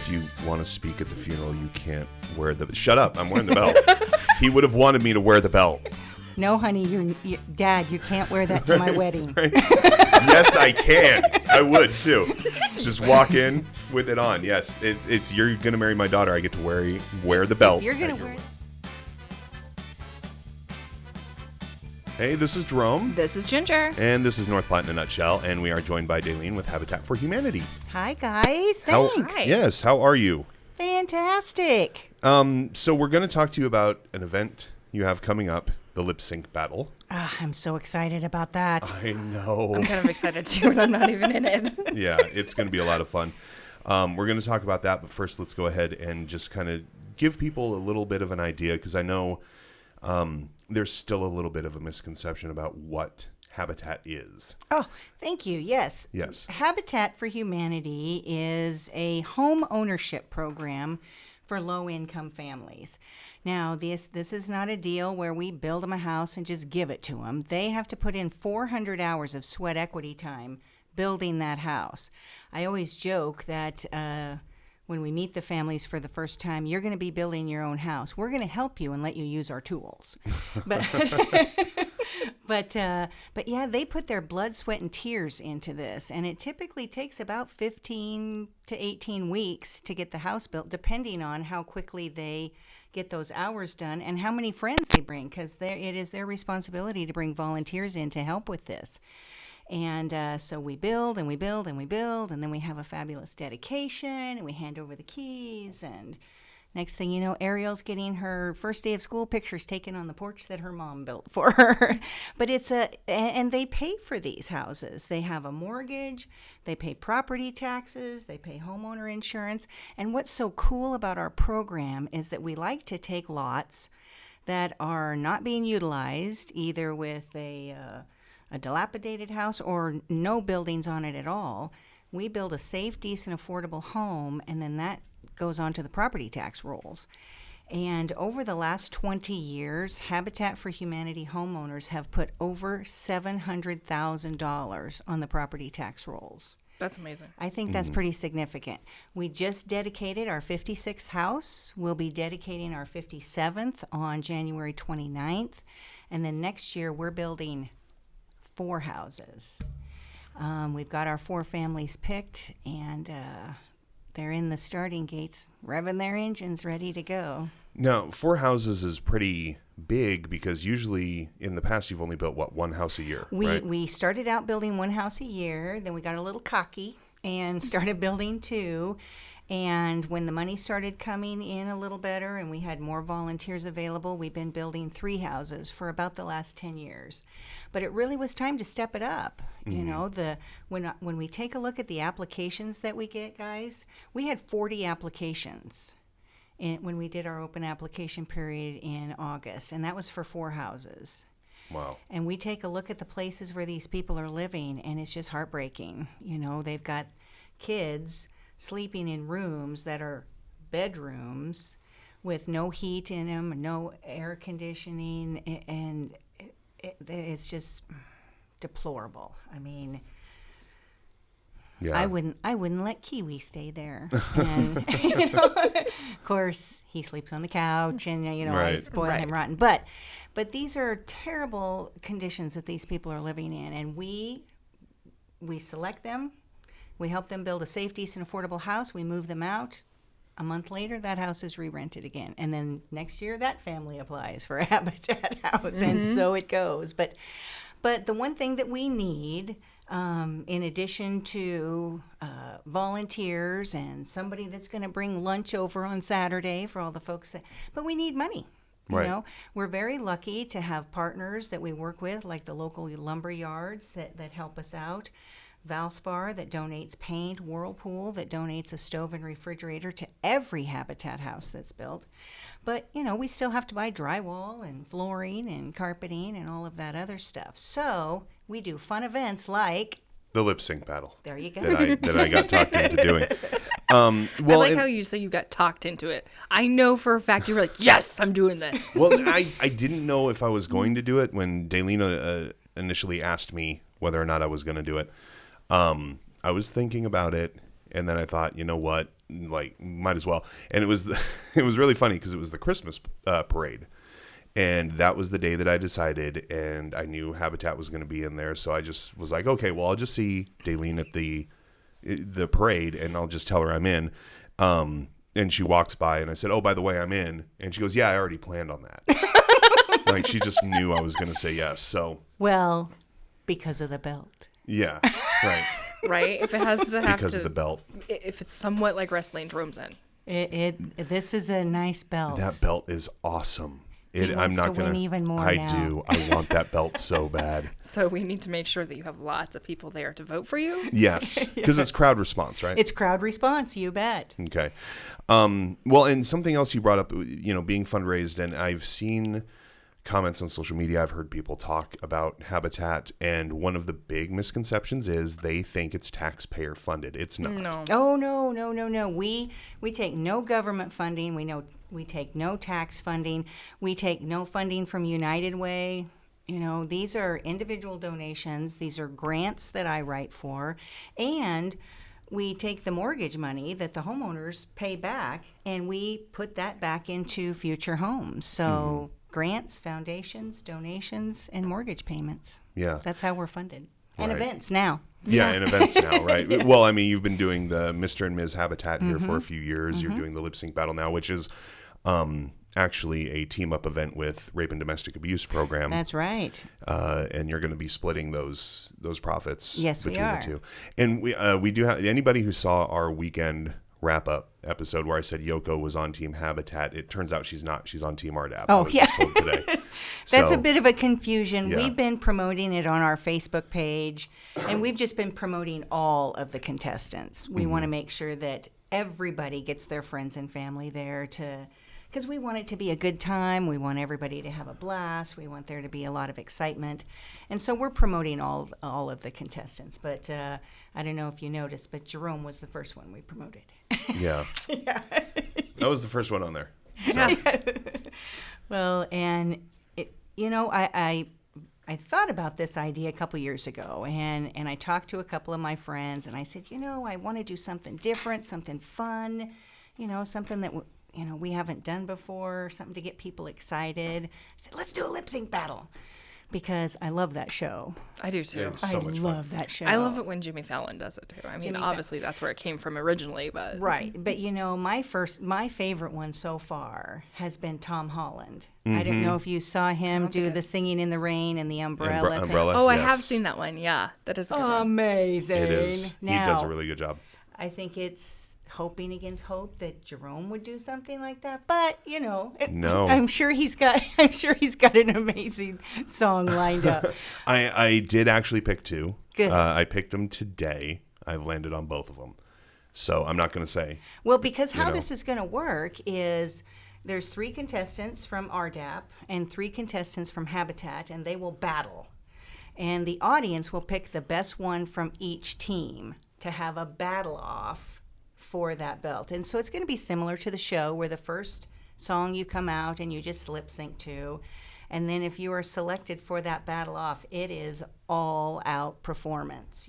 if you want to speak at the funeral, you can't wear the... Shut up. I'm wearing the belt. He would have wanted me to wear the belt. No, honey, Dad, you can't wear that to my wedding. Right? Yes, I can. I would, too. Just walk in with it on. Yes. If you're going to marry my daughter, I get to wear the belt. You're going to wear it. Hey, this is Jerhome. This is Ginger. And this is North Platte in a nutshell. And we are joined by Dalen with Habitat for Humanity. Hi, guys. Thanks. Hi. Yes, how are you? Fantastic. So we're going to talk to you about an event you have coming up, the lip sync battle. I'm so excited about that. I know. I'm kind of excited too, and I'm not even in it. Yeah, it's going to be a lot of fun. We're going to talk about that, but first let's go ahead and just kind of give people a little bit of an idea, because I know there's still a little bit of a misconception about what Habitat is. Oh, thank you. Yes. Yes. Habitat for Humanity is a home ownership program for low-income families. Now, this is not a deal where we build them a house and just give it to them. They have to put in 400 hours of sweat equity time building that house. I always joke that when we meet the families for the first time, you're going to be building your own house. We're going to help you and let you use our tools. But yeah, they put their blood, sweat, and tears into this, and it typically takes about 15 to 18 weeks to get the house built, depending on how quickly they get those hours done and how many friends they bring, because it is their responsibility to bring volunteers in to help with this. And so we build and we build and we build, and then we have a fabulous dedication, and we hand over the keys, and next thing you know, Ariel's getting her first day of school pictures taken on the porch that her mom built for her. But and they pay for these houses. They have a mortgage, they pay property taxes, they pay homeowner insurance. And what's so cool about our program is that we like to take lots that are not being utilized, either with a dilapidated house or no buildings on it at all. We build a safe, decent, affordable home, and then that goes on to the property tax rolls. And over the last 20 years, Habitat for Humanity homeowners have put over $700,000 on the property tax rolls. That's amazing. I think that's pretty significant. We just dedicated our 56th house. We'll be dedicating our 57th on January 29th. And then next year, we're building 4 houses. We've got our 4 families picked, and they're in the starting gates, revving their engines, ready to go. Now, 4 houses is pretty big, because usually in the past you've only built, one house a year, right? We started out building 1 house a year, then we got a little cocky and started building 2. And when the money started coming in a little better and we had more volunteers available, we've been building 3 houses for about the last 10 years. But it really was time to step it up. You know, when we take a look at the applications that we get, guys, we had 40 applications when we did our open application period in August, and that was for 4 houses. Wow. And we take a look at the places where these people are living, and it's just heartbreaking. You know, they've got kids sleeping in rooms that are bedrooms with no heat in them, no air conditioning, and it's just deplorable. I mean, Yeah. I wouldn't let Kiwi stay there. And you know, of course, he sleeps on the couch, and I Right. spoil him rotten. But these are terrible conditions that these people are living in, and we select them. We help them build a safe, decent, affordable house. We move them out. A month later, that house is re-rented again. And then next year, that family applies for a Habitat house. And so it goes. But the one thing that we need, in addition to volunteers and somebody that's going to bring lunch over on Saturday for all the folks, but we need money. You know, we're very lucky to have partners that we work with, like the local lumber yards that help us out. Valspar that donates paint, Whirlpool that donates a stove and refrigerator to every Habitat house that's built. But, you know, we still have to buy drywall and flooring and carpeting and all of that other stuff. So we do fun events like The lip sync battle. There you go. That I got talked into doing. I like how you say you got talked into it. I know for a fact you were like, yes, I'm doing this. Well, I didn't know if I was going to do it when Dalena initially asked me whether or not I was going to do it. I was thinking about it, and then I thought, you know what? like, might as well. And it was it was really funny because it was the Christmas parade. And that was the day that I decided, and I knew Habitat was going to be in there. So I just was like, okay, well, I'll just see Dalen at the parade, and I'll just tell her I'm in. And she walks by, and I said, oh, by the way, I'm in. And she goes, yeah, I already planned on that. Like, she just knew I was going to say yes. So, well, because of the belt. Yeah, right. Right? If it has to have because of the belt. If it's somewhat like wrestling, Jerome's in. This is a nice belt. That belt is awesome. I'm not going to win even more I now. do. I want that belt so bad. So we need to make sure that you have lots of people there to vote for you? Yes, because it's crowd response, right? It's crowd response, you bet. Okay. Well, and something else you brought up, being fundraised, and I've seen comments on social media. I've heard people talk about Habitat, and one of the big misconceptions is they think it's taxpayer funded. It's not. No. Oh, no. We take no government funding. We take no tax funding. We take no funding from United Way. These are individual donations. These are grants that I write for. And we take the mortgage money that the homeowners pay back, and we put that back into future homes. So grants, foundations, donations, and mortgage payments. Yeah. That's how we're funded. And Right. events now. Yeah, and events now, right? Well, I mean, you've been doing the Mr. and Ms. Habitat here for a few years. You're doing the Lip Sync Battle now, which is actually a team-up event with Rape and Domestic Abuse Program. That's right. And you're going to be splitting those profits Yes, we between are. the two. And we do have anybody who saw our weekend wrap-up episode where I said Yoko was on Team Habitat. It turns out she's not. She's on Team RDAP. Oh, I was yeah. just told today. That's So, a bit of a confusion. Yeah. We've been promoting it on our Facebook page, and we've just been promoting all of the contestants. We want to make sure that everybody gets their friends and family there because we want it to be a good time. We want everybody to have a blast. We want there to be a lot of excitement. And so we're promoting all of the contestants. But I don't know if you noticed, but Jerome was the first one we promoted. Yeah. That was the first one on there. So. Well, and I thought about this idea a couple years ago, and I talked to a couple of my friends, and I said, I want to do something different, something fun, something that we haven't done before, something to get people excited. I said, let's do a lip sync battle, because I love that show. I do too. It's so I much love fun. that show. I love it when Jimmy Fallon does it too. I mean, Jimmy obviously that's where it came from originally, but Right, but my favorite one so far has been Tom Holland. I don't know if you saw him do the Singing in the Rain and the umbrella. thing. Umbrella. oh, I yes. have seen that one. Yeah, that is a good one. Amazing. It is. Now, He does a really good job. I think it's hoping against hope that Jerome would do something like that, but No. I'm sure he's got an amazing song lined up. I did actually pick two. Good. I picked them today. I've landed on both of them. So I'm not going to say. Well, because how this is going to work is there's 3 contestants from RDAP and 3 contestants from Habitat, and they will battle. And the audience will pick the best one from each team to have a battle off for that belt. And so it's going to be similar to the show where the first song you come out and you just lip sync to. And then if you are selected for that battle off, it is all out performance.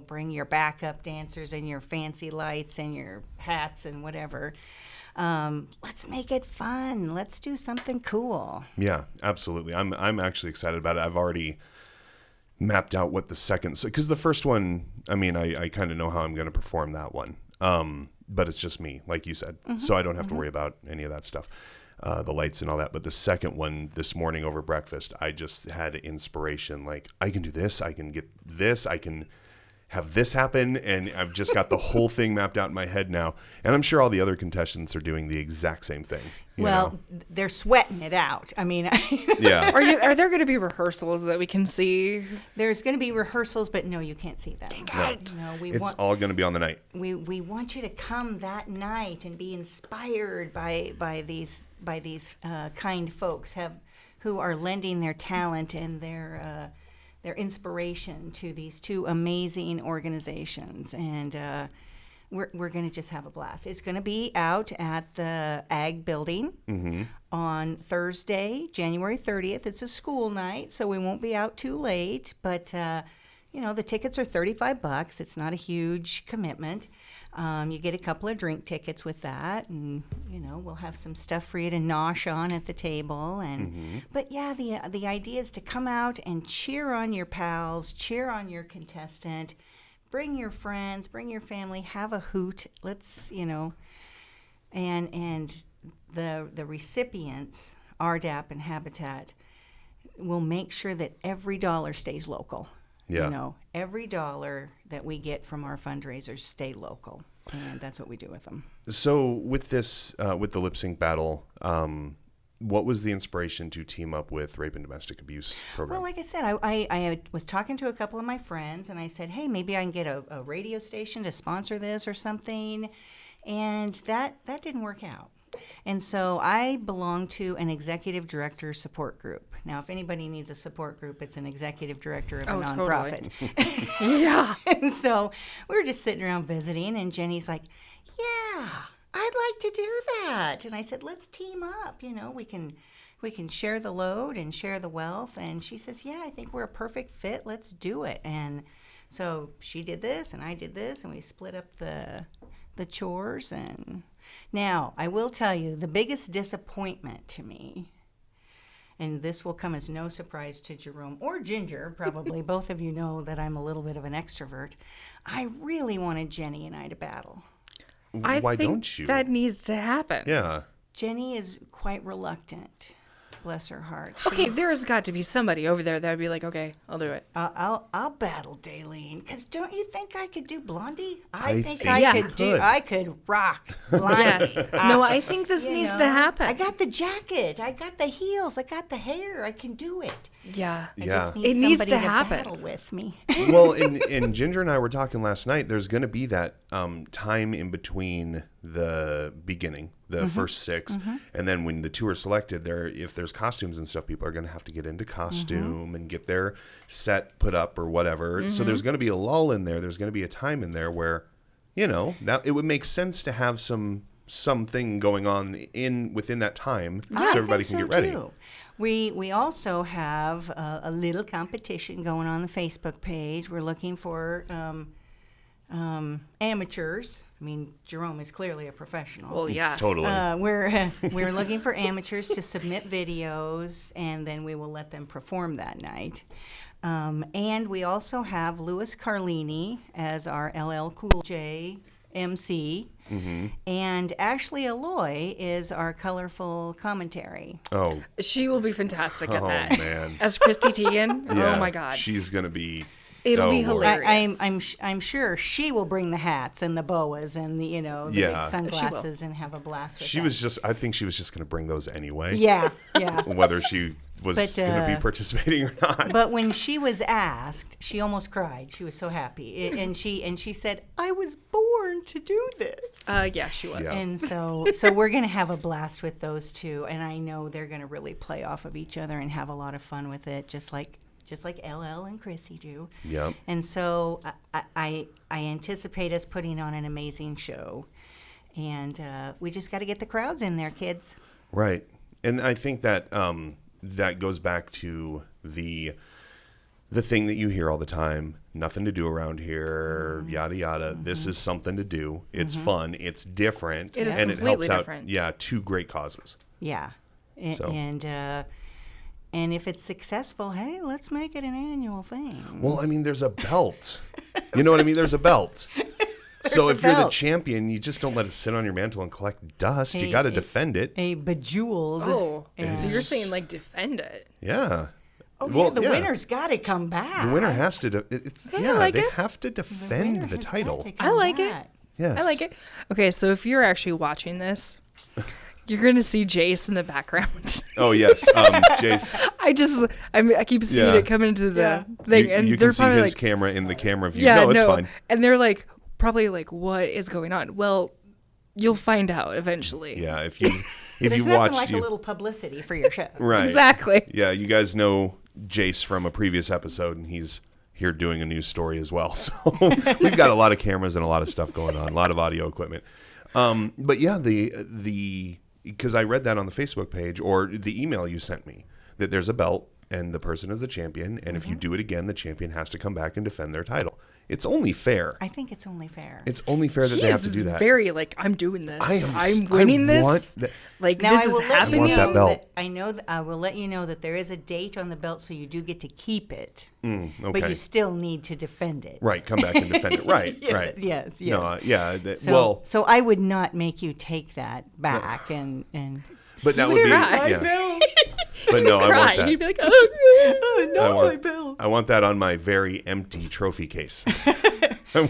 Bring your backup dancers and your fancy lights and your hats and whatever. Let's make it fun. Let's do something cool. Yeah, absolutely. I'm actually excited about it. I've already mapped out what the second, because the first one, I mean, I kind of know how I'm going to perform that one. But it's just me, like you said. So I don't have to worry about any of that stuff, the lights and all that. But the second one this morning over breakfast, I just had inspiration. Like, I can do this. I can get this. I can have this happen. And I've just got the whole thing mapped out in my head now. And I'm sure all the other contestants are doing the exact same thing. you know? They're sweating it out. I mean, Yeah. Are there going to be rehearsals that we can see? there's going to be rehearsals, but no, you can't see them. It's all going to be on the night. We want you to come that night and be inspired by these kind folks who are lending their talent and their inspiration to these 2 amazing organizations, and we're going to just have a blast. It's going to be out at the Ag Building on Thursday, January 30th. It's a school night, so we won't be out too late, but the tickets are $35. It's not a huge commitment. You get a couple of drink tickets with that, and we'll have some stuff for you to nosh on at the table. And but yeah, the idea is to come out and cheer on your pals, cheer on your contestant, bring your friends, bring your family, have a hoot. Let's and the recipients, RDAP and Habitat, will make sure that every dollar stays local. Yeah. Every dollar that we get from our fundraisers stay local, and that's what we do with them. So with this, with the lip sync battle, what was the inspiration to team up with Rape and Domestic Abuse Program? Well, like I said, I was talking to a couple of my friends, and I said, hey, maybe I can get a radio station to sponsor this or something, and that didn't work out. And so I belong to an executive director support group. Now, if anybody needs a support group, it's an executive director of a nonprofit. Totally. Yeah. And so we were just sitting around visiting, and Jenny's like, yeah, I'd like to do that. And I said, let's team up. We can share the load and share the wealth. And she says, yeah, I think we're a perfect fit. Let's do it. And so she did this, and I did this, and we split up the chores. And now I will tell you, the biggest disappointment to me, and this will come as no surprise to Jerome or Ginger, probably both of you know that I'm a little bit of an extrovert. I really wanted Jenny and I to battle. Why think don't you? That needs to happen. Yeah. Jenny is quite reluctant. Bless her heart. Okay, there's got to be somebody over there that would be like, okay, I'll do it. I'll battle Dalen, because don't you think I could do Blondie? I think think I you could could. I could rock Blondie. Yes. No, I think this needs to happen. I got the jacket. I got the heels. I got the hair. I can do it. Yeah. I Yeah. just need It needs somebody to happen. battle with me. Well, and Ginger and I were talking last night. There's going to be that time in between the beginning, the first 6, and then when the 2 are selected, if there's costumes and stuff, people are going to have to get into costume and get their set put up or whatever. So there's going to be a lull in there. There's going to be a time in there where, now it would make sense to have something going on within that time so everybody can get ready. Too. We also have a little competition going on the Facebook page. We're looking for amateurs. I mean, Jerome is clearly a professional. Well, yeah. Totally. We're looking for amateurs to submit videos, and then we will let them perform that night. And we also have Louis Carlini as our LL Cool J MC. And Ashley Alloy is our colorful commentary. Oh. She will be fantastic at that. Oh, man. As Christy Teigen. Yeah, Oh, my God. She's going to be... It'll be Lord. hilarious. I'm sure she will bring the hats and the boas and the Yeah. big sunglasses and have a blast with I think she was just going to bring those anyway. Yeah. Whether she was But, going to be participating or not. But when she was asked, she almost cried. She was so happy, and she said, "I was born to do this." Yeah, she was. Yeah. And so we're going to have a blast with those two, and I know they're going to really play off of each other and have a lot of fun with it, just like LL and Chrissy do. Yep. And so I anticipate us putting on an amazing show, and we just got to get the crowds in there, kids. Right. And I think that that goes back to the thing that you hear all the time, nothing to do around here, yada, yada. This is something to do. It's fun. It's different. It is and completely it helps different. out, 2 great causes. Yeah. So. And if it's successful, hey, let's make it an annual thing. Well, I mean, there's a belt. You know what I mean? There's a belt. So if you're the champion, you just don't let it sit on your mantle and collect dust. You got to defend it. A bejeweled. Oh, and- so you're saying like defend it? Yeah. Oh, Well, yeah, the yeah. winner's got to come back. The winner has to. like they it. have to defend winner the has got title. to come I like it. back. Yes. I like it. Okay, so if you're actually watching this, you're gonna see Jace in the background. Oh yes, Jace. I keep seeing Yeah. it come into the thing, and you they're can see probably his like, camera in the camera view. yeah, No, it's fine. and they're like, probably like, what is going on? Well, you'll find out eventually. Yeah, if you There's you nothing watched like you a little publicity for your show. right Exactly. Yeah, you guys know Jace from a previous episode, and he's here doing a news story as well. So we've got a lot of cameras and a lot of stuff going on, a lot of audio equipment. But yeah, the because I read that on the Facebook page or the email you sent me that there's a belt and the person is the champion, and if you do it again, the champion has to come back and defend their title. It's only fair. I think it's only fair. It's only fair that they have to do that. Very like, I'm doing this. I'm I winning want this. that- Like, Now, this I will is let happening. I want that belt. I know that I will let you know that there is a date on the belt, so you do get to keep it, but okay. you still need to defend it. Right, come back and defend it. Right, Yes, right. yes, yes. No, yeah. So I would not make you take that back and but that would be Right. yeah. But no, I want Cry. that. You'd be like, oh, I want that on my very empty trophy case. I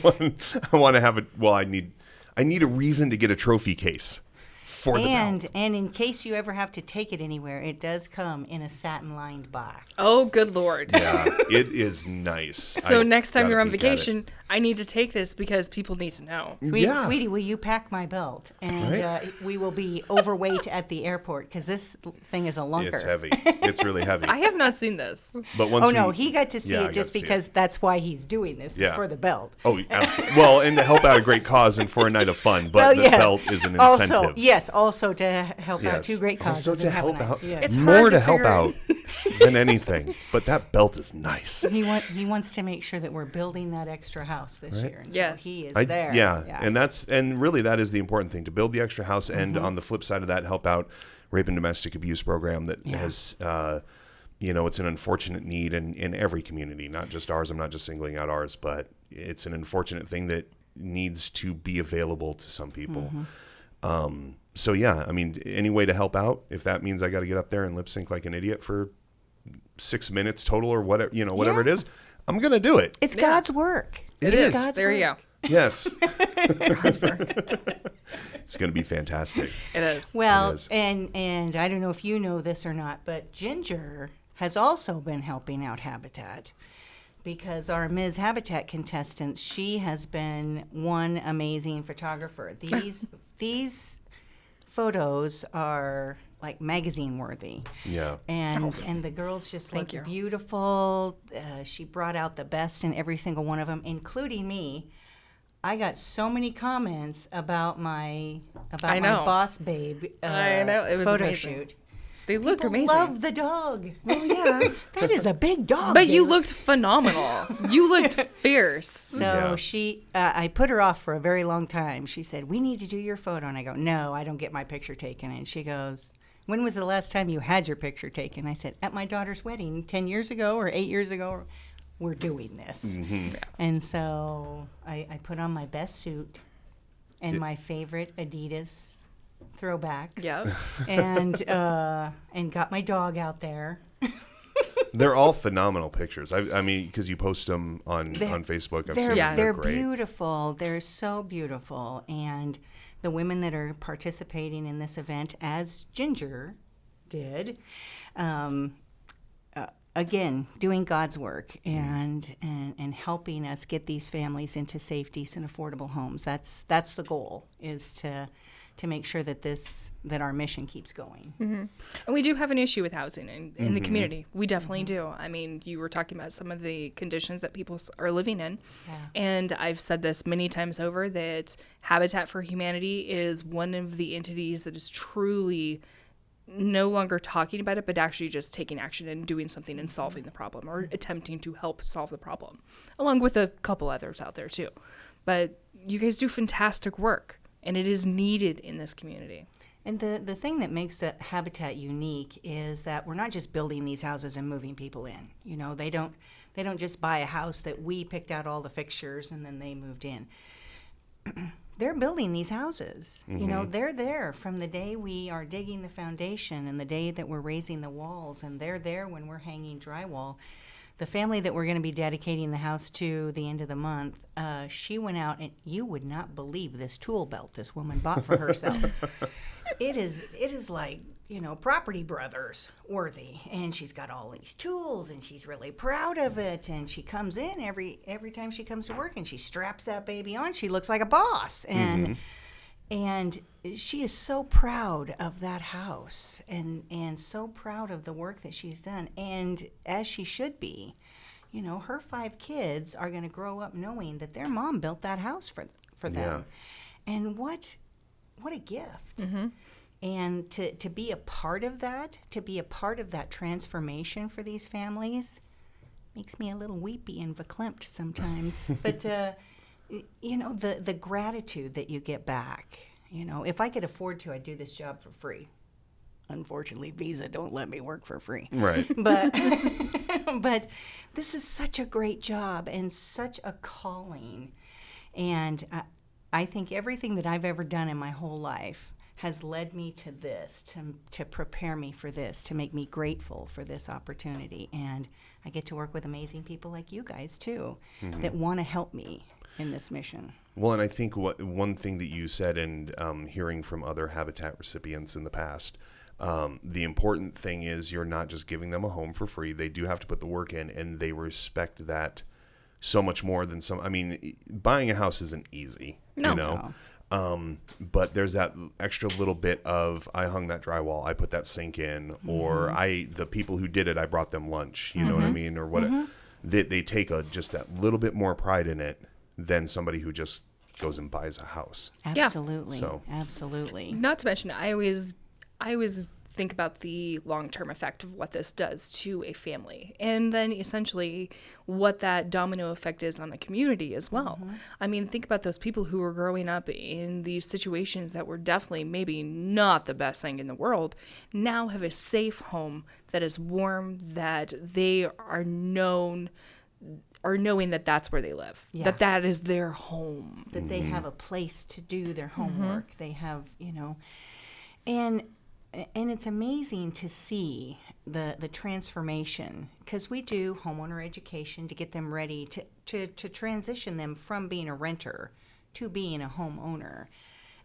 want to have it. Well, I need a reason to get a trophy case for the belt. and in case you ever have to take it anywhere, it does come in a satin-lined box. oh, good Lord. Yeah, it is nice. So I next time gotta you're on peek at it. vacation, I need to take this because people need to know. Sweetie, will you pack my belt? And Right. we will be overweight at the airport because this thing is a lunker. It's heavy. It's really heavy. I have not seen this. But once Oh, no, he got to see Yeah, I it got just to see because it. that's why he's doing this, Yeah. for the belt. Oh, absolutely. Well, and to help out a great cause and for a night of fun, but the belt is an incentive. Also to help out two great causes. Also to and have a help night. out. Yes. It's More hard to to help figure out than anything. But that belt is nice. He wants to make sure that we're building that extra house this year. And Yes. so he is I- there. Yeah, and really that is the important thing, to build the extra house, and on the flip side of that, help out rape and domestic abuse program that has, it's an unfortunate need in every community, not just ours. I'm not just singling out ours, but it's an unfortunate thing that needs to be available to some people. So yeah, I mean, any way to help out, if that means I got to get up there and lip sync like an idiot for 6 minutes total or whatever, whatever it is, I'm going to do it. It's God's work. It It's is. God's There you work. go. Yes. God's work. It's going to be fantastic. It is. Well, It is. and I don't know if you know this or not, but Ginger has also been helping out Habitat, because our Ms. Habitat contestant, she has been one amazing photographer. These photos are like magazine worthy. Yeah. And the girls just look Thank you. beautiful. She brought out the best in every single one of them, including me. I got so many comments about my I know. boss babe I know. It was photo amazing. shoot. They look People amazing. love the dog. Oh yeah, that is a big dog. But you dude. looked phenomenal. You looked fierce. So Yeah. I put her off for a very long time. She said, "We need to do your photo," and I go, "No, I don't get my picture taken." And she goes, "When was the last time you had your picture taken?" I said, "At my daughter's wedding 10 years ago or 8 years ago. We're doing this." Mm-hmm. And so I put on my best suit and my favorite Adidas throwbacks. Yep. And got my dog out there. They're all phenomenal pictures. I mean, because you post them on Facebook. I've seen them. Yeah. They're great. beautiful. They're so beautiful. And the women that are participating in this event, as Ginger did, again, doing God's work and helping us get these families into safe, decent, affordable homes. That's the goal, is to make sure that our mission keeps going. And we do have an issue with housing in the community. We definitely do. I mean, you were talking about some of the conditions that people are living in. Yeah. And I've said this many times over, that Habitat for Humanity is one of the entities that is truly no longer talking about it, but actually just taking action and doing something and solving the problem, or attempting to help solve the problem, along with a couple others out there too. But you guys do fantastic work, and it is needed in this community. And the thing that makes the Habitat unique is that we're not just building these houses and moving people in. You know, they don't just buy a house that we picked out all the fixtures and then they moved in. They're building these houses. You know, they're there from the day we are digging the foundation and the day that we're raising the walls, and they're there when we're hanging drywall. The family that we're going to be dedicating the house to the end of the month, she went out, and you would not believe this tool belt this woman bought for herself. It is like, Property Brothers worthy, and she's got all these tools, and she's really proud of it. And she comes in every time she comes to work, and she straps that baby on. She looks like a boss, and she is so proud of that house, and so proud of the work that she's done, and as she should be. Her 5 kids are going to grow up knowing that their mom built that house for them, and what a gift. And to be a part of that, transformation for these families, makes me a little weepy and verklempt sometimes. But, you know, the gratitude that you get back. You know, if I could afford to, I'd do this job for free. Unfortunately, Visa don't let me work for free. Right. But but this is such a great job and such a calling. And I think everything that I've ever done in my whole life has led me to this, to prepare me for this, to make me grateful for this opportunity. And I get to work with amazing people like you guys, too, that want to help me in this mission. Well, and I think one thing that you said, and hearing from other Habitat recipients in the past, the important thing is you're not just giving them a home for free. They do have to put the work in, and they respect that so much more than some. I mean, buying a house isn't easy, you know. But there's that extra little bit of, I hung that drywall, I put that sink in, or the people who did it, I brought them lunch, you know what I mean, or what. They take just that little bit more pride in it than somebody who just goes and buys a house. Absolutely. So. Absolutely. Not to mention, I always think about the long-term effect of what this does to a family, and then essentially what that domino effect is on a community as well. I mean, think about those people who were growing up in these situations that were definitely maybe not the best thing in the world, now have a safe home that is warm, that they are knowing that that's where they live, that is their home, that they have a place to do their homework. They have, you know, and it's amazing to see the transformation, because we do homeowner education to get them ready to transition them from being a renter to being a homeowner.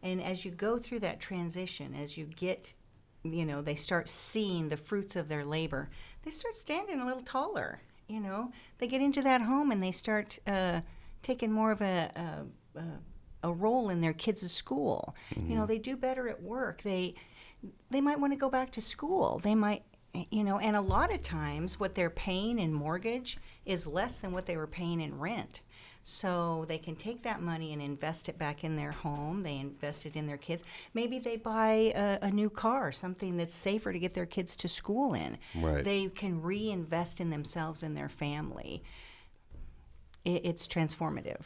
And as you go through that transition, as you get, you know, they start seeing the fruits of their labor, they start standing a little taller. You know, they get into that home and they start taking more of a role in their kids' school. You know, they do better at work. They might want to go back to school. They might, you know, and a lot of times what they're paying in mortgage is less than what they were paying in rent. So they can take that money and invest it back in their home. They invest it in their kids. Maybe they buy a new car, something that's safer to get their kids to school in. Right. They can reinvest in themselves and their family. It's transformative.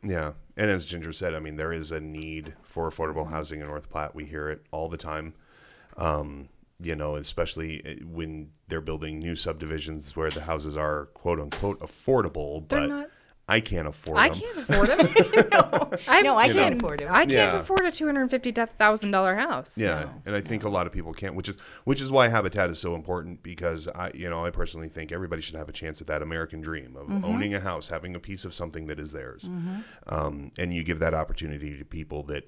Yeah. And as Ginger said, I mean, there is a need for affordable housing in North Platte. We hear it all the time. You know, especially when they're building new subdivisions where the houses are quote unquote affordable, They're but not. I can't afford I them. can't afford them. I can't afford it. I can't afford a $250,000 house. Yeah, No, and I think a lot of people can't, which is why Habitat is so important, because I personally think everybody should have a chance at that American dream of owning a house, having a piece of something that is theirs. And you give that opportunity to people that,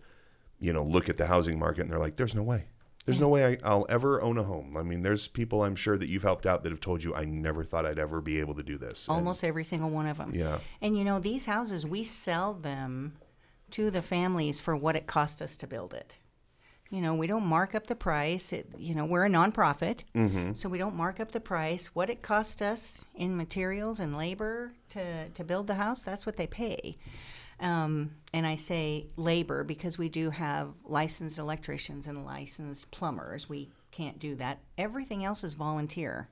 you know, look at the housing market and they're like, there's no way. There's no way I'll ever own a home. I mean, there's people I'm sure that you've helped out that have told you, I never thought I'd ever be able to do this. Almost every single one of them. Yeah. And, you know, these houses, we sell them to the families for what it cost us to build it. You know, we don't mark up the price. You know, we're a nonprofit, so we don't mark up the price. What it cost us in materials and labor to build the house, that's what they pay. And I say labor because we do have licensed electricians and licensed plumbers. We can't do that. Everything else is volunteer.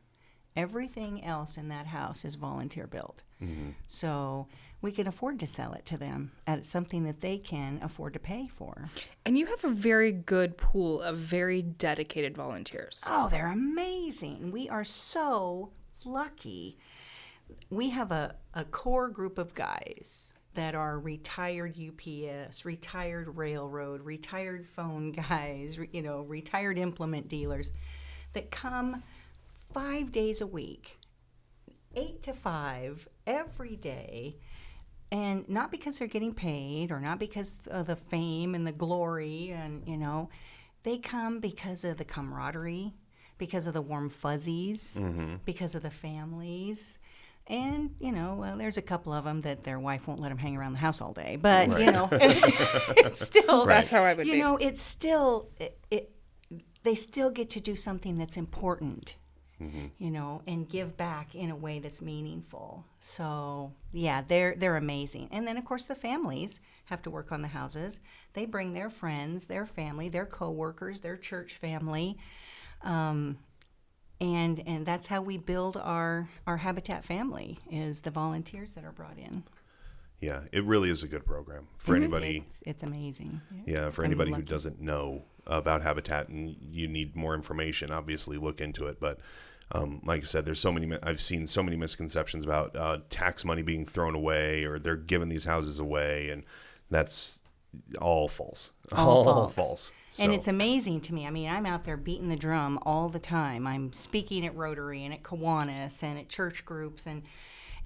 Everything else in that house is volunteer built. So we can afford to sell it to them at something that they can afford to pay for. And you have a very good pool of very dedicated volunteers. Oh, they're amazing. We are so lucky. We have a core group of guys that are retired UPS, retired railroad, retired phone guys, you know, retired implement dealers that come 5 days a week, 8 to 5 every day, and not because they're getting paid or not because of the fame and the glory, and, you know, they come because of the camaraderie, because of the warm fuzzies, because of the families. And, you know, well, there's a couple of them that their wife won't let them hang around the house all day. But, you know, it's still, That's how I would be. you know, it's still, they still get to do something that's important, you know, and give back in a way that's meaningful. So, yeah, they're amazing. And then, of course, the families have to work on the houses. They bring their friends, their family, their coworkers, their church family. And that's how we build our Habitat family, is the volunteers that are brought in. Yeah, it really is a good program for anybody. It's amazing. Yeah, for anybody who doesn't know about Habitat and you need more information, obviously look into it. But like I said, I've seen so many misconceptions about tax money being thrown away, or they're giving these houses away, and that's all false. All false. And it's amazing to me. I mean, I'm out there beating the drum all the time. I'm speaking at Rotary and at Kiwanis and at church groups, and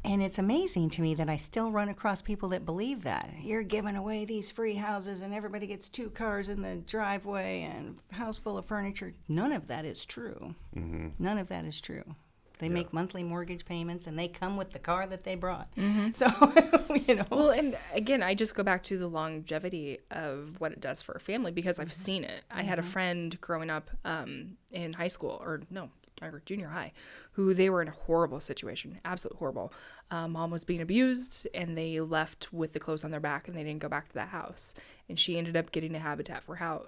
it's amazing to me that I still run across people that believe that. You're giving away these free houses and everybody gets 2 cars in the driveway and a house full of furniture. None of that is true. Mm-hmm. None of that is true. They make monthly mortgage payments and they come with the car that they brought. Mm-hmm. So, Well, and again, I just go back to the longevity of what it does for a family, because I've seen it. I had a friend growing up in high school, junior high, who they were in a horrible situation, absolutely horrible. Mom was being abused, and they left with the clothes on their back, and they didn't go back to that house. And she ended up getting a Habitat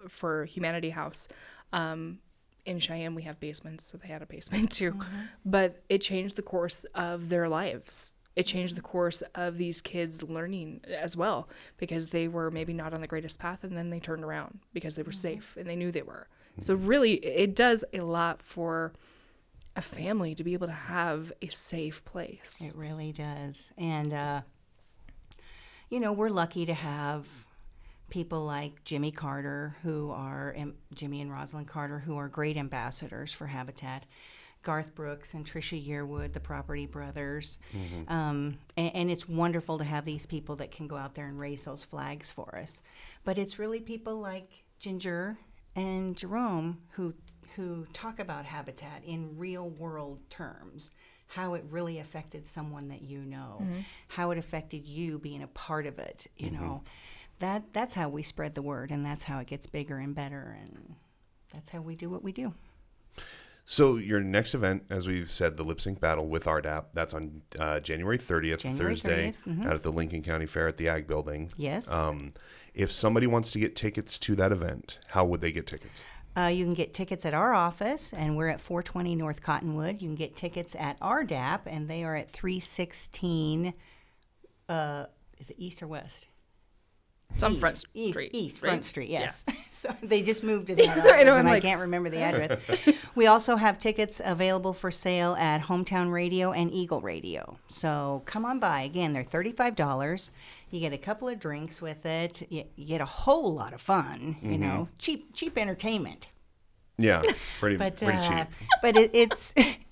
for Humanity house. In Cheyenne, we have basements, so they had a basement too. Mm-hmm. But it changed the course of their lives. It changed the course of these kids learning as well, because they were maybe not on the greatest path, and then they turned around because they were safe and they knew they were. So really, it does a lot for a family to be able to have a safe place. It really does. And, we're lucky to have people like Jimmy and Rosalind Carter, who are great ambassadors for Habitat. Garth Brooks and Tricia Yearwood, the Property Brothers. Mm-hmm. And it's wonderful to have these people that can go out there and raise those flags for us. But it's really people like Ginger and Jerhome who talk about Habitat in real world terms, how it really affected someone that you know, mm-hmm. how it affected you being a part of it, you mm-hmm. know. That's how we spread the word, and that's how it gets bigger and better, and that's how we do what we do. So your next event, as we've said, the Lip Sync Battle with RDAP, that's on January 30th, Thursday, 30th. Mm-hmm. Out at the Lincoln County Fair at the Ag Building. Yes. If somebody wants to get tickets to that event, how would they get tickets? You can get tickets at our office, and we're at 420 North Cottonwood. You can get tickets at RDAP, and they are at 316, is it east or west? It's on Front Street. East, right? Front Street, yes. Yeah. So they just moved to that office, I can't remember the address. We also have tickets available for sale at Hometown Radio and Eagle Radio. So come on by. Again, they're $35. You get a couple of drinks with it. You get a whole lot of fun, mm-hmm. Cheap entertainment. Yeah, pretty cheap. But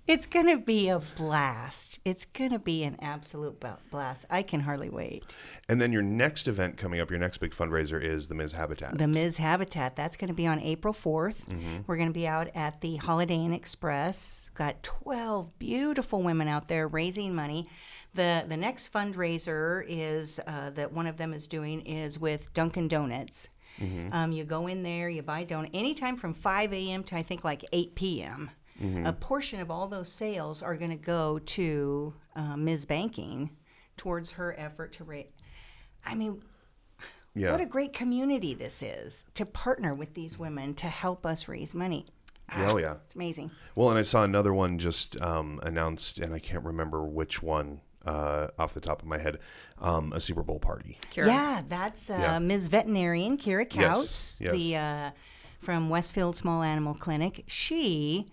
it's going to be a blast. It's going to be an absolute blast. I can hardly wait. And then your next event coming up, your next big fundraiser is the Ms. Habitat. The Ms. Habitat. That's going to be on April 4th. Mm-hmm. We're going to be out at the Holiday Inn Express. Got 12 beautiful women out there raising money. The next fundraiser is that one of them is doing is with Dunkin' Donuts. Mm-hmm. You go in there, you buy donut anytime from 5 a.m. to I think like 8 p.m. Mm-hmm. A portion of all those sales are going to go to Ms. Banking towards her effort to raise. I mean, what a great community this is to partner with these women to help us raise money. Oh, yeah. It's amazing. Well, and I saw another one just announced, and I can't remember which one. Off the top of my head, a Super Bowl party. Kira. Yeah, that's Ms. Veterinarian Kira Couts, yes. From Westfield Small Animal Clinic. She,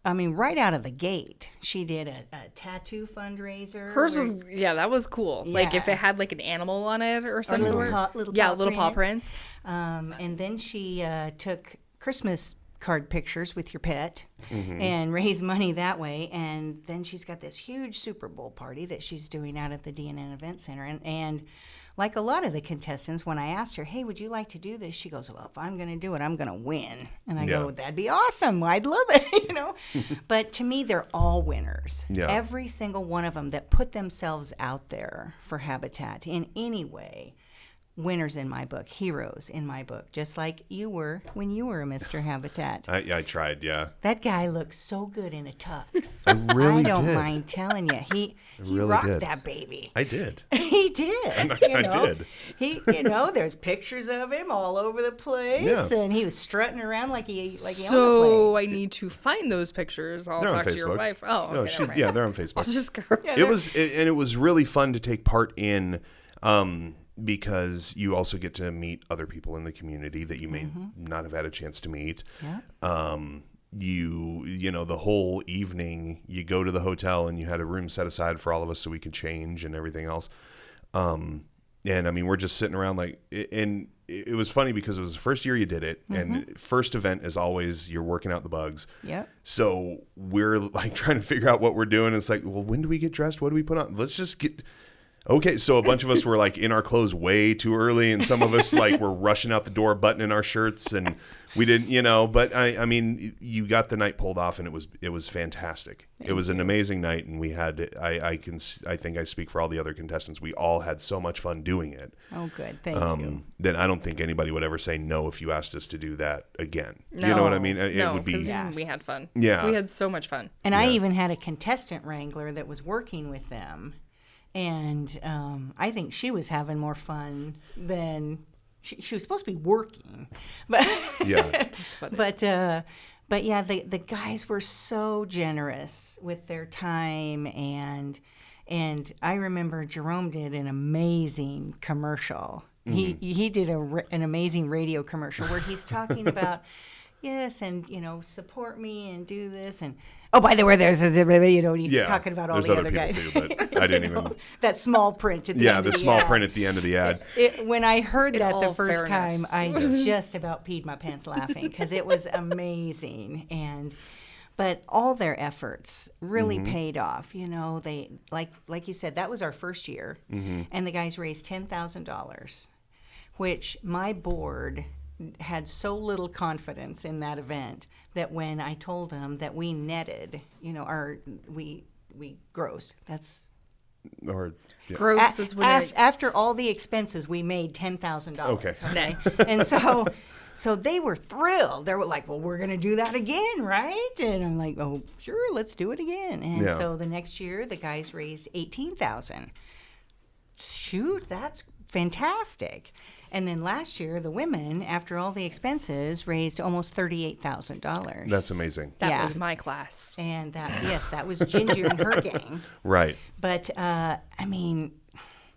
right out of the gate, she did a tattoo fundraiser. Hers was, that was cool. Yeah. Like if it had like an animal on it or something. Little paw prints. And then she took Christmas card pictures with your pet mm-hmm. and raise money that way. And then she's got this huge Super Bowl party that she's doing out at the DNN Event Center. And like a lot of the contestants, when I asked her, hey, would you like to do this? She goes, well, if I'm going to do it, I'm going to win. And I go, that'd be awesome. I'd love it, But to me, they're all winners. Yeah. Every single one of them that put themselves out there for Habitat in any way winners in my book, heroes in my book, just like you were when you were a Mr. Habitat. I tried, yeah. That guy looked so good in a tux. I really I don't did. mind telling you, he really rocked did. that baby. I did. He did. I did. He, there's pictures of him all over the place, Yeah. and he was strutting around like he owned the So I place. need to find those pictures. I'll They're on talk to your Facebook. wife. Oh, okay. No, never mind. yeah, they're on Facebook. I'll just go. It was really fun to take part in, because you also get to meet other people in the community that you may not have had a chance to meet. Yeah. You know, the whole evening you go to the hotel and you had a room set aside for all of us so we could change and everything else. And I mean, we're just sitting around like, and it was funny because it was the first year you did it, and first event is always you're working out the bugs. Yep. So we're like trying to figure out what we're doing. It's like, well, when do we get dressed? What do we put on? Let's just get. Okay, so a bunch of us were like in our clothes way too early, and some of us like were rushing out the door, buttoning our shirts, and we didn't, But I mean, you got the night pulled off, and it was fantastic. It was an amazing night, and we had. I think I speak for all the other contestants. We all had so much fun doing it. Oh, good. Thank you. Then I don't think anybody would ever say no if you asked us to do that again. You know what I mean? It would be. 'cause even we had fun. Yeah. We had so much fun. And I even had a contestant wrangler that was working with them. And I think she was having more fun than she was supposed to be working. But Yeah. That's funny. but yeah, the guys were so generous with their time, and I remember Jerhome did an amazing commercial. He did an amazing radio commercial where he's talking about yes, and support me and do this, and oh, by the way, there's he's talking about all there's the other other guys. people too, but I didn't even. That small print at the end The of the small ad. print at the end of the ad. When I heard In that the all first fairness. time, I just about peed my pants laughing because it was amazing. But all their efforts really paid off. They like you said, that was our first year, and the guys raised $10,000, which my board had so little confidence in that event that when I told them that we netted, we grossed. That's Or yeah. Gross is when it, after all the expenses, we made $10,000. Okay. Net. And so they were thrilled. They were like, "Well, we're going to do that again, right?" And I'm like, "Oh, sure, let's do it again." And Yeah. so the next year, the guys raised $18,000. Shoot, that's fantastic. And then last year, the women, after all the expenses, raised almost $38,000. That's amazing. that Yeah. was my class. And that was Ginger and her gang. Right. But I mean,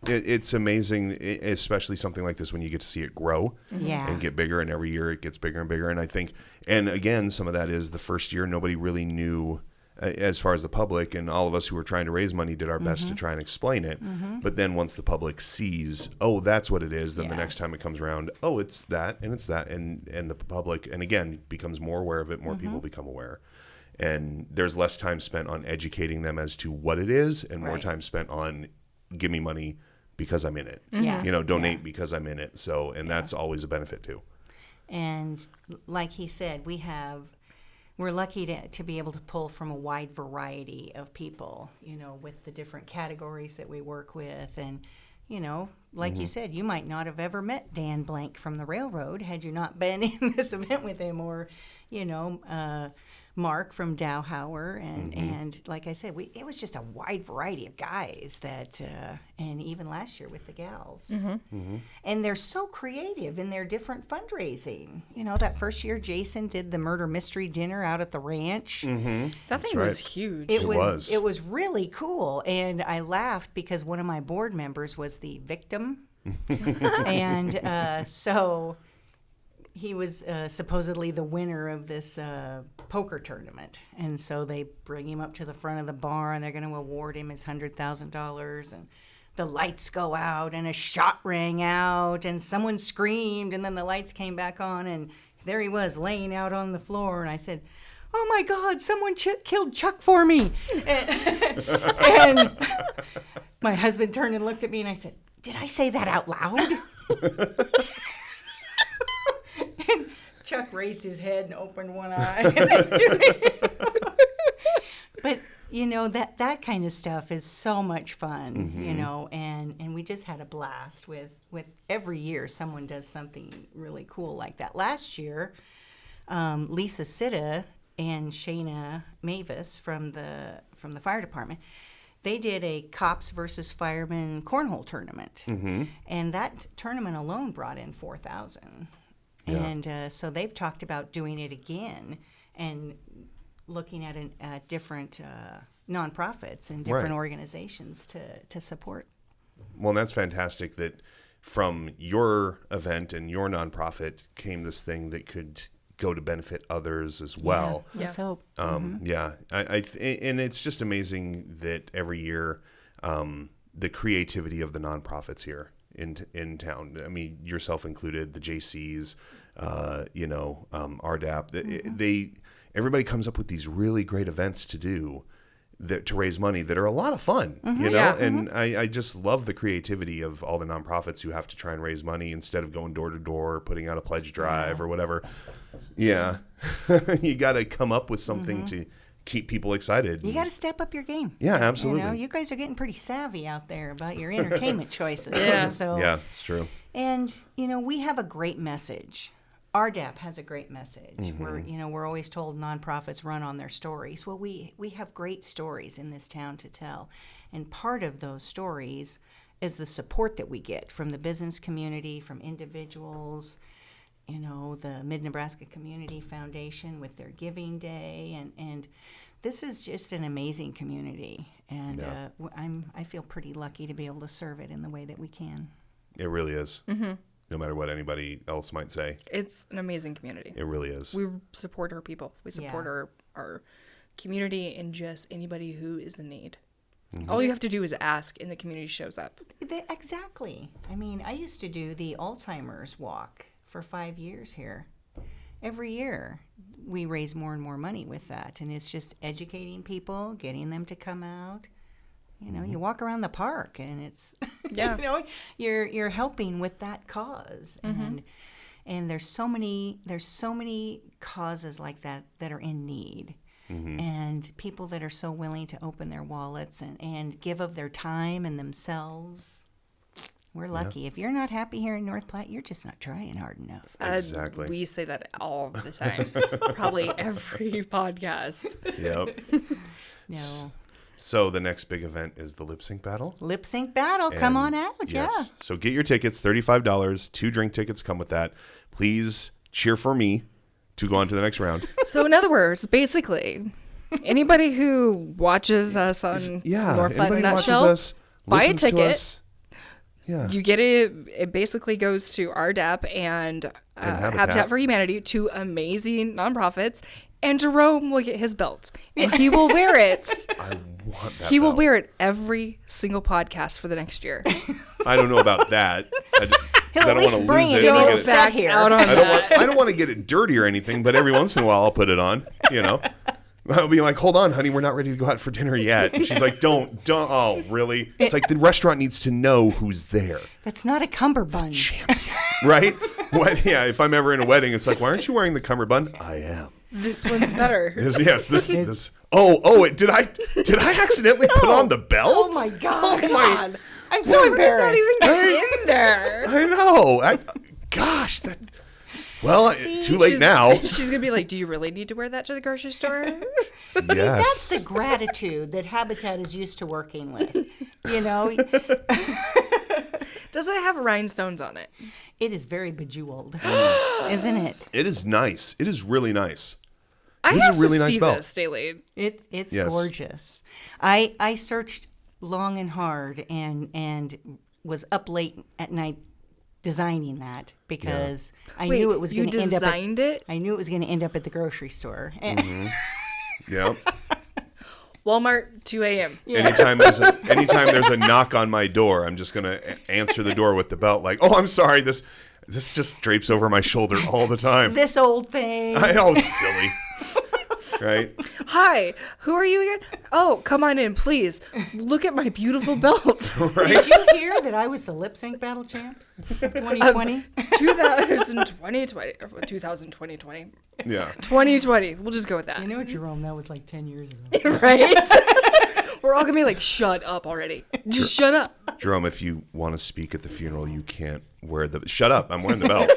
It's amazing, especially something like this when you get to see it grow yeah. and get bigger, and every year it gets bigger and bigger. And I think, and again, some of that is the first year nobody really knew, as far as the public, and all of us who were trying to raise money did our best to try and explain it. But then once the public sees, oh, that's what it is, then the Yeah. next time it comes around, oh, it's that, and the public, and again, becomes more aware of it, more people become aware. And there's less time spent on educating them as to what it is, and more Right. time spent on give me money because I'm in it. Yeah. Donate because I'm in it. So, and that's always a benefit too. And like he said, we're lucky to be able to pull from a wide variety of people, with the different categories that we work with. And, like you said, you might not have ever met Dan Blank from the railroad had you not been in this event with him, or, Mark from Dowhauer, and like I said, it was just a wide variety of guys that, and even last year with the gals, and they're so creative in their different fundraising. That first year Jason did the murder mystery dinner out at the ranch. That thing right. was huge. It was. It was really cool, and I laughed because one of my board members was the victim, and so. He was supposedly the winner of this poker tournament. And so they bring him up to the front of the bar, and they're going to award him his $100,000. And the lights go out, and a shot rang out, and someone screamed, and then the lights came back on, and there he was laying out on the floor. And I said, "Oh, my God, someone killed Chuck for me." And my husband turned and looked at me, and I said, "Did I say that out loud?" And Chuck raised his head and opened one eye. But that kind of stuff is so much fun, and we just had a blast with every year someone does something really cool like that. Last year, Lisa Sitta and Shayna Mavis from the fire department, they did a cops versus firemen cornhole tournament, and that tournament alone brought in $4,000. Yeah. And so they've talked about doing it again and looking at different nonprofits and different organizations to support. Well, and that's fantastic that from your event and your nonprofit came this thing that could go to benefit others as well. Yeah, let's hope. Yeah, and it's just amazing that every year the creativity of the nonprofits here in town. I mean, yourself included, the JCs, RDAP. Everybody comes up with these really great events to do to raise money that are a lot of fun, And I just love the creativity of all the nonprofits who have to try and raise money instead of going door to door or putting out a pledge drive or whatever. Yeah. You got to come up with something to keep people excited. You got to step up your game. Yeah, absolutely. You guys are getting pretty savvy out there about your entertainment choices. Yeah. Yeah, it's true. And, we have a great message. RDAP has a great message. We're always told nonprofits run on their stories. Well, we have great stories in this town to tell. And part of those stories is the support that we get from the business community, from individuals, the Mid-Nebraska Community Foundation with their Giving Day. And this is just an amazing community. And I feel pretty lucky to be able to serve it in the way that we can. It really is. No matter what anybody else might say. It's an amazing community. It really is. We support our people. We support our community and just anybody who is in need. All you have to do is ask and the community shows up. Exactly. I mean, I used to do the Alzheimer's walk for 5 years here. Every year we raise more and more money with that. And it's just educating people, getting them to come out. You walk around the park and it's, you're helping with that cause. And there's so many causes like that are in need. And people that are so willing to open their wallets and give of their time and themselves. We're lucky. Yeah. If you're not happy here in North Platte, you're just not trying hard enough. Exactly. We say that all the time. Probably every podcast. Yep. No. So the next big event is the lip sync battle. Lip sync battle. Come on out. Yes. Yeah. So get your tickets, $35. 2 drink tickets come with that. Please cheer for me to go on to the next round. So in other words, basically, anybody who watches us on North Platte in a nutshell, buy a ticket. Yeah. You get it. It basically goes to RDAP and Habitat for Humanity, 2 amazing nonprofits. And Jerhome will get his belt, and he will wear it. I want that. He will wear it every single podcast for the next year. I don't know about that. He'll at least bring it. Don't back out on that. I don't want to get it dirty or anything, but every once in a while I'll put it on. I'll be like, "Hold on, honey, we're not ready to go out for dinner yet." And she's like, "Don't. Oh, really?" It's like the restaurant needs to know who's there. That's not a cummerbund. Right? What? Yeah. If I'm ever in a wedding, it's like, "Why aren't you wearing the cummerbund?" I am. This one's better. This. Oh! Did I accidentally put on the belt? Oh my God! Oh my! I'm so embarrassed. Not even get in there. I know. Gosh, that. Well, too late now. She's gonna be like, "Do you really need to wear that to the grocery store?" Yes. That's the gratitude that Habitat is used to working with. Does it have rhinestones on it? It is very bejeweled, isn't it? It is nice. It is really nice. I This have is a really to nice see belt. this, Dalen. It's Yes. gorgeous. I searched long and hard and was up late at night designing that because I knew it was going to end up. I knew it was going to end up at the grocery store. Yep. Walmart, 2 a.m. Yeah. Anytime there's a knock on my door, I'm just gonna answer the door with the belt. Like, oh, I'm sorry. This just drapes over my shoulder all the time. This old thing. I know, it's silly. Right? Hi, who are you again? Oh, come on in, please. Look at my beautiful belt. Did you hear that I was the lip sync battle champ? 2020. 2020. Yeah. 2020. We'll just go with that. You know, Jerome, that was like 10 years ago. Right? We're all gonna be like, shut up already. Just shut up. Jerome, if you want to speak at the funeral, you can't wear the... Shut up. I'm wearing the belt.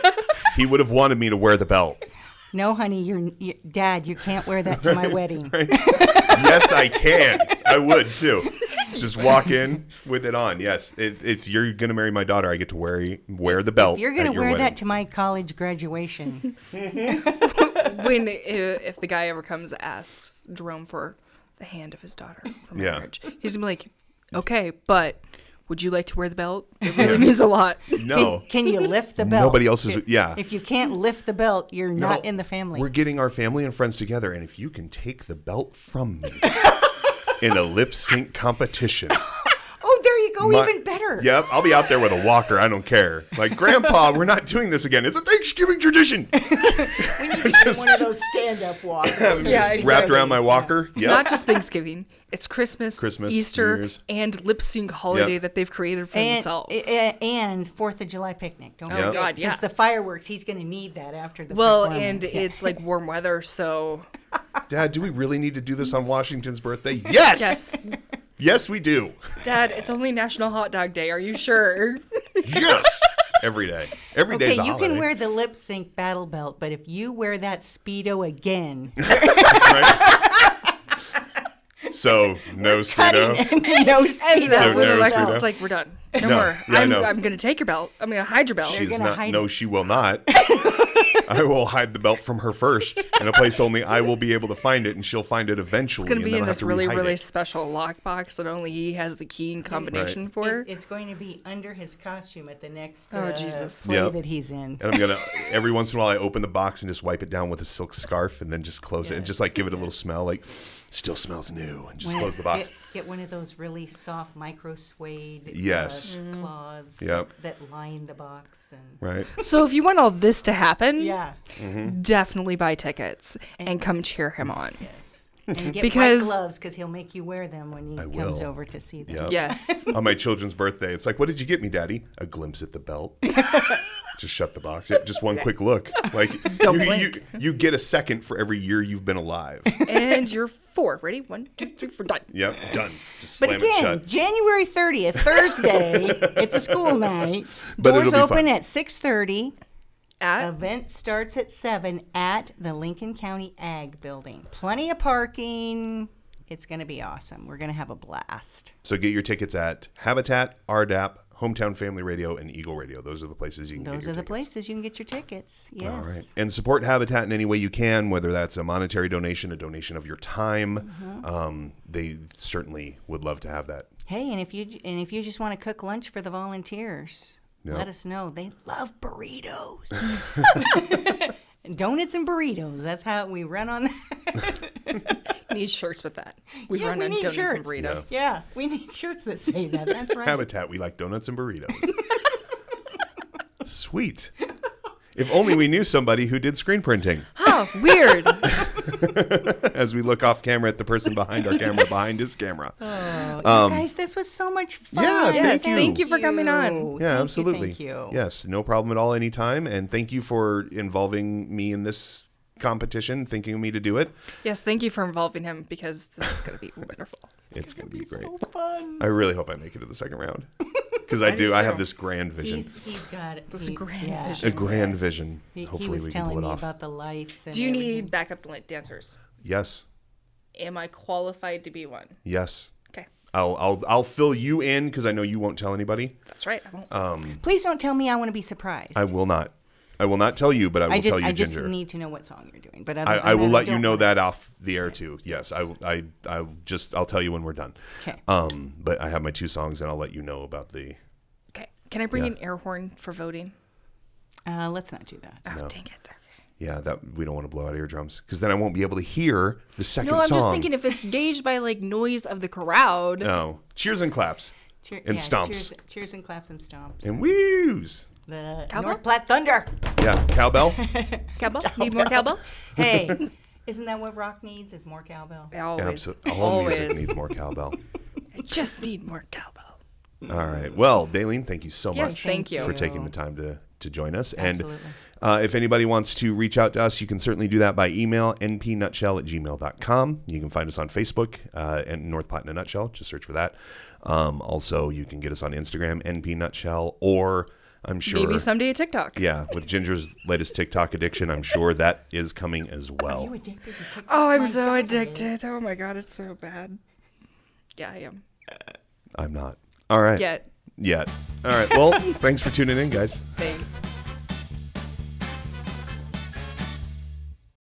He would have wanted me to wear the belt. No, honey, Dad, you can't wear that to my wedding. Right? Yes, I can. I would, too. Just walk in with it on. Yes. If you're going to marry my daughter, I get to wear the belt. You're going at to your wear wedding. that to my college graduation. If the guy ever comes asks Jerome for the hand of his daughter for marriage, he's gonna be like, okay, but would you like to wear the belt? It really means a lot. No. Can you lift the belt? Nobody else is... Yeah. If you can't lift the belt, you're not in the family. We're getting our family and friends together, and if you can take the belt from me in a lip sync competition... Oh, there you go, even better. Yep, I'll be out there with a walker. I don't care. Like, Grandpa, we're not doing this again. It's a Thanksgiving tradition. We need to get one of those stand-up walkers. Yeah, exactly. Wrapped around my walker. It's Yep. not just Thanksgiving. It's Christmas, New Easter, Year's. and lip sync holiday that they've created for themselves. And 4th of July picnic. Don't forget. God, yeah. Because the fireworks, he's going to need that after the Well, performance. and it's like warm weather, so... Dad, do we really need to do this on Washington's birthday? Yes! Yes. Yes, we do. Dad, it's only National Hot Dog Day. Are you sure? Yes! Every day. Every day's a you holiday. can wear the lip sync battle belt, but if you wear that Speedo again... Right? So, no Speedo. no Speedo. And that's So when no Alexis Speedo. is like, we're done. No No. more. Yeah, I know. I'm going to take your belt. I'm going to hide your belt. She's gonna not. hide No, it. she will not. I will hide the belt from her first in a place only I will be able to find it, and she'll find it eventually. It's going to and be then in I'll have this to really, rehide really it. special lockbox that only he has the key and combination for. It's going to be under his costume at the next Oh, Jesus. play Yep. that he's in. And I'm gonna every once in a while I open the box and just wipe it down with a silk scarf and then just close it and just like give it a little smell like still smells new and just close the box. Get one of those really soft micro suede Yes. cloths Yep. that line the box. And Right. So if you want all this to happen, yeah, definitely buy tickets and come cheer him on. yes. And get Because- white gloves because he'll make you wear them when he comes will. over to see them. Yep. Yes. On my children's birthday, it's like, what did you get me, Daddy? A glimpse at the belt. Just shut the box. Yeah, just one quick look. Like Don't you blink. get a second for every year you've been alive. And you're 4. Ready? 1, 2, 3, 4, done. Yep, done. Just But slam it again, shut. January 30th, Thursday, it's a school night. But Doors it'll be open fun. at 6:30. At Event starts at 7 at the Lincoln County Ag Building. Plenty of parking. It's going to be awesome. We're going to have a blast. So get your tickets at Habitat, RDAP, Hometown Family Radio, and Eagle Radio. Those are the places you can get Those your are the tickets. places you can get your tickets. Yes. All right. And support Habitat in any way you can, whether that's a monetary donation, a donation of your time. They certainly would love to have that. Hey, and if you just want to cook lunch for the volunteers, Yep. let us know. They love burritos. Donuts and burritos. That's how we run on that. need shirts with that. We Yeah, run we on need donuts and shirts. burritos. Yeah, we need shirts that say that. That's right. Habitat, we like donuts and burritos. Sweet. If only we knew somebody who did screen printing. Oh, weird. As we look off camera at the person behind our camera, behind his camera. Oh, you guys, this was so much fun. Yeah, Yes, thank you. thank you for coming on. Yeah, Thank absolutely. Thank you. Yes, no problem at all anytime. And thank you for involving me in this competition, thinking of me to do it. Yes, thank you for involving him because this is going to be wonderful. It's going to be great. So fun. I really hope I make it to the second round. Because I do. I have this grand vision. He's got it. This grand A vision. grand vision. He Hopefully was we can telling pull me it off. about the lights. And Do you everything. need backup dancers? Yes. Am I qualified to be one? Yes. Okay, I'll fill you in because I know you won't tell anybody. that's right. I won't. Please don't tell me. I want to be surprised. I will not. I will not tell you, but I will tell you, I just Ginger. need to know what song you're doing. But other I than will that, let you don't know want- that off the air too. Yes, I'll tell you when we're done. Okay. But I have my 2 songs, and I'll let you know about the. Okay, can I bring Yeah. an air horn for voting? Let's not do that. Oh, No. dang it. Yeah, that we don't want to blow out eardrums because then I won't be able to hear the second No, I'm song. just thinking if it's gauged by like noise of the crowd. Oh, cheers and claps and stomps Cheers and claps and stomps. and woos. The Cowbell? North Platte Thunder. Yeah, cowbell. Cowbell? Need more cowbell? Hey, Isn't that what rock needs? Is more cowbell? Always. All music needs more cowbell. I just need more cowbell. All right. Well, Dalen, thank you so Yes, much thank you. for taking the time to join us. Absolutely. And if anybody wants to reach out to us, you can certainly do that by email, npnutshell@gmail.com. You can find us on Facebook, and North Platte in a Nutshell. Just search for that. Also, you can get us on Instagram, npnutshell, or I'm sure Maybe someday a TikTok. Yeah, with Ginger's latest TikTok addiction, I'm sure that is coming as Are well. you addicted to TikTok? Oh, I'm My so God, addicted. Oh my God, it's so bad. Yeah, I am. I'm not. All right. Yet. All right. Well, thanks for tuning in, guys. Thanks.